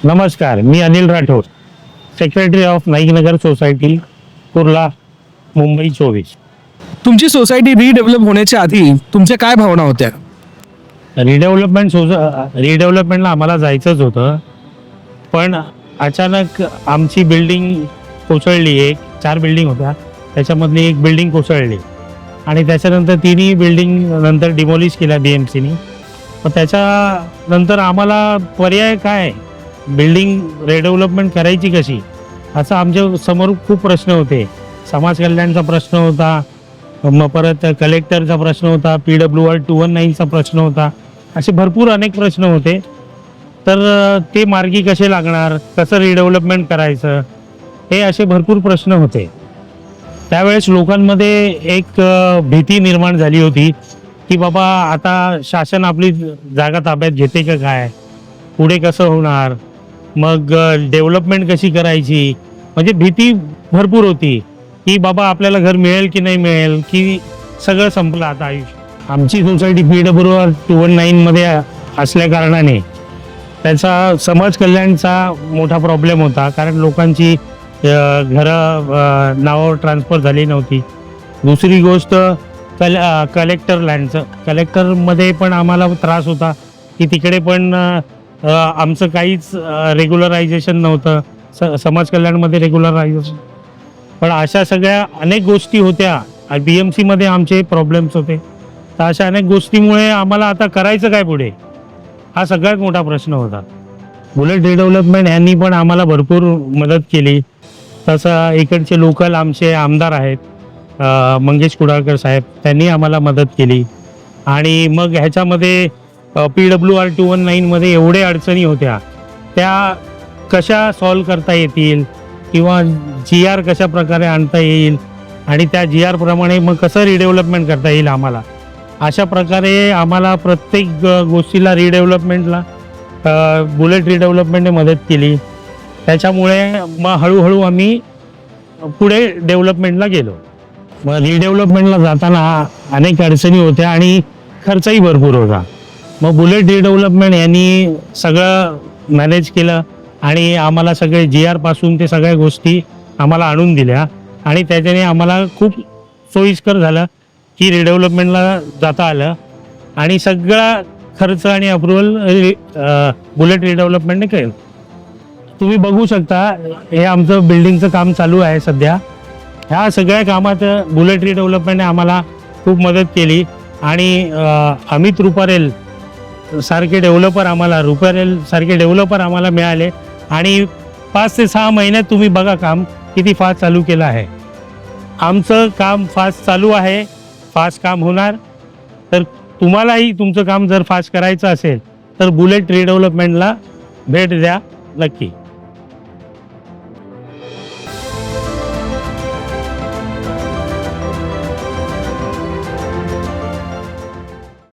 नमस्कार, मी Anil Rathod, secretary of Naiknagar society, Kurla, Mumbai 24. तुमची सोसायटी रिडेव्हलप होण्याच्या आधी तुमच्या काय भावना होत्या? रिडेव्हलपमेंटला आम्हाला जायचंच होतं, पण अचानक आमची बिल्डिंग कोसळली. 4 बिल्डिंग होत्या, त्याच्यामधली एक बिल्डिंग कोसळली आणि त्याच्यानंतर तिन्ही बिल्डिंग नंतर डिमॉलिश केल्या BMCनी. पण त्याच्यानंतर आम्हाला पर्याय काय, बिल्डिंग रिडेव्हलपमेंट करायची कशी, असं आमच्या समोर खूप प्रश्न होते. समाज कल्याणचा प्रश्न होता, मग परत कलेक्टरचा प्रश्न होता, PWR 219चा प्रश्न होता, असे भरपूर अनेक प्रश्न होते. तर ते मार्गी कसे लागणार, कसं रिडेव्हलपमेंट करायचं, हे असे भरपूर प्रश्न होते. त्यावेळेस लोकांमध्ये एक भीती निर्माण झाली होती की बाबा आता शासन आपली जागा ताब्यात घेते का काय, पुढे कसं होणार, मग डेव्हलपमेंट कशी करायची, म्हणजे भीती भरपूर होती की बाबा आपल्याला घर मिळेल की नाही मिळेल, की सगळं संपलं आता आयुष्य. आमची सोसायटी PWR 219मध्ये असल्या कारणाने त्याचा समाज कल्याणचा मोठा प्रॉब्लेम होता, कारण लोकांची घरं नावावर ट्रान्सफर झाली नव्हती. दुसरी गोष्ट कलेक्टर लँडचं, कलेक्टरमध्ये पण आम्हाला त्रास होता की तिकडे पण आमचं काहीच रेग्युलरायझेशन नव्हतं, समाज कल्याणमध्ये रेग्युलरायझेशन. पण अशा सगळ्या अनेक गोष्टी होत्या, BMCमध्ये आमचे प्रॉब्लेम्स होते. तर अशा अनेक गोष्टीमुळे आम्हाला आता करायचं काय पुढे, हा सगळ्यात मोठा प्रश्न होता. बुलेट रिडेव्हलपमेंट यांनी पण आम्हाला भरपूर मदत केली. तसं इकडचे लोकल आमचे आमदार आहेत, मंगेश कुडाळकर साहेब, त्यांनी आम्हाला मदत केली. आणि मग ह्याच्यामध्ये PWR 219मध्ये एवढे अडचणी होत्या, त्या कशा सॉल्व करता येतील किंवा GR कशा प्रकारे आणता येईल आणि त्या GR प्रमाणे मग कसं रिडेव्हलपमेंट करता येईल आम्हाला, अशा प्रकारे आम्हाला प्रत्येक गोष्टीला रिडेव्हलपमेंटला बुलेट रिडेव्हलपमेंटने मदत केली. त्याच्यामुळे मग हळूहळू आम्ही पुढे डेव्हलपमेंटला गेलो. मग रिडेव्हलपमेंटला जाताना अनेक अडचणी होत्या आणि खर्चही भरपूर होता. मग बुलेट रिडेव्हलपमेंट यांनी सगळं मॅनेज केलं आणि आम्हाला सगळे GR पासून ते सगळ्या गोष्टी आम्हाला आणून दिल्या आणि त्याच्याने आम्हाला खूप सोयीस्कर झालं की रिडेव्हलपमेंटला जाता आलं आणि सगळा खर्च आणि अप्रुव्हल बुलेट रिडेव्हलपमेंटने केलं. तुम्ही बघू शकता, हे आमचं बिल्डिंगचं काम चालू आहे सध्या. ह्या सगळ्या कामात बुलेट रिडेव्हलपमेंटने आम्हाला खूप मदत केली आणि अमित रुपारेल सारखे डेव्हलपर आम्हाला मिळाले आणि 5 ते 6 महिन्यात तुम्ही बघा काम किती फास्ट चालू केलं आहे. आमचं काम फास्ट चालू आहे, फास्ट काम होणार. तर तुम्हालाही तुमचं काम जर फास्ट करायचं असेल तर बुलेट रिडेव्हलपमेंटला भेट द्या नक्की.